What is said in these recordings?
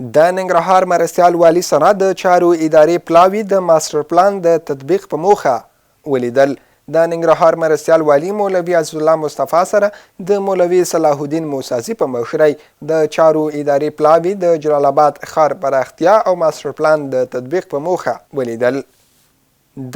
د ننګرهار مرستیال والي سره د چارو ادارې پلاوي د ماستر پلان د تطبیق په موخه ولیدل. د ننګرهار مرستیال والي مولوي عزالله مصطفی سره د مولوي صلاح الدین موسازي په مشرۍ د چارو ادارې پلاوي د جلالاباد ښار پراختیا او ماستر پلان د تطبیق په موخه ولیدل.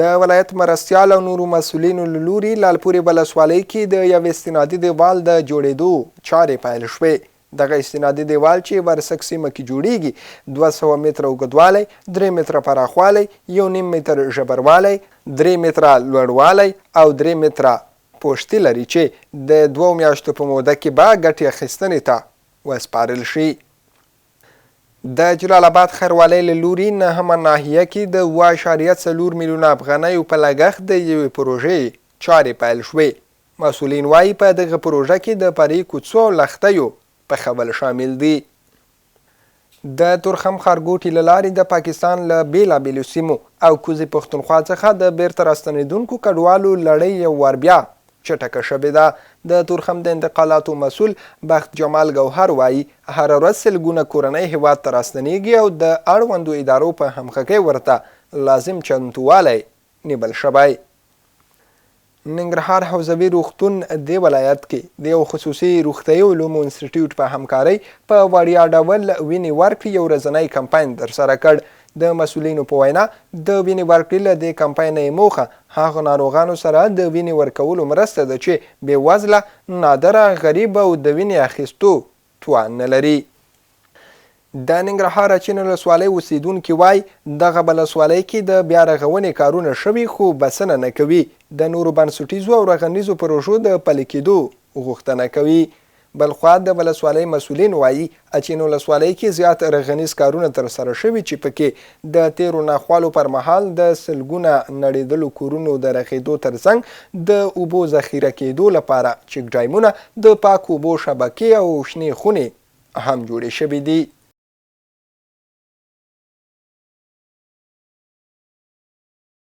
د ولایت مرستیال او نورو مسؤلینو له لوري لالپورې ولسوالۍ کې د یو استنادي دیوال د جوړېدو چارې پیل شوې. دغه استنادي دیوال چې ورسک سیمه کې جوړیږي 200 متره اوږدوالی، 3 متره پراخوالی، 1.5 متر ژبروالی، 3 متره لوړوالی او 3 متره پوشتي لري چې د 2 میاشتو په موده کې به ګټې اخیستنې ته وسپارل شي. د جلالاباد ښاروالۍ له لوري نهمه ناحیه کې د 7.4 میلیونه افغانیو په لګښت د یوې پروژې چارې پیل شوې. مسؤلین وایي په دغه پروژه کې د فرعي کوڅو او لښتیو پخول شامل دي. د تورخم ښارګوټي له لارې د پاکستان له بېلابېلو سیمو او کوزې پښتونخوا څخه د بیرته راستنېدونکو کډوالو لړۍ یو وار بیا چټکه شوې ده. د تورخم د انتقالاتو مسؤل بخت جمال ګوهر وایي هره ورځ سلګونه کورنۍ هیواد ته راستنېږي او د اړوندو ادارو په همغږۍ ورته لازم چمتووالی نیول شوی. ننګرهار حوزوي روغتون د ولایت کې د یو خصوصي روغتیايي علومو انسټیټیوټ په همکارۍ په وړیا ډول وینې ورکړې یو ورځنی کمپاین ترسره کړ. د مسؤلینو په وینا د وینې ورکړې له دې کمپاین یې موخه هغو ناروغانو سره د وینې ورکولو مرسته ده چې بېوزله، نادره، غریب او د وینې اخیستو توان نه لري. د ننګرهار اچین ولسوالۍ اوسیدونکي وایي دغه ولسوالۍ کې د بیا رغونې کارونه شوي خو بسنه نه کوي. د نورو بنسټیزو او رغنیزو پروژو د پلي کېدو غوښتنه کوي. بلخوا د ولسوالۍ مسؤلین وایي اچین ولسوالۍ کې زیات رغنیز کارونه ترسره شوي چې پکې د تیرو ناخوالو پر مهال د سلګونه نړېدلو کورونو د رغېدو ترڅنګ د اوبو ذخیره کېدو لپاره چک ډیمونه، د پاک اوبو شبکې او شنې خونې هم جوړې شوي دي.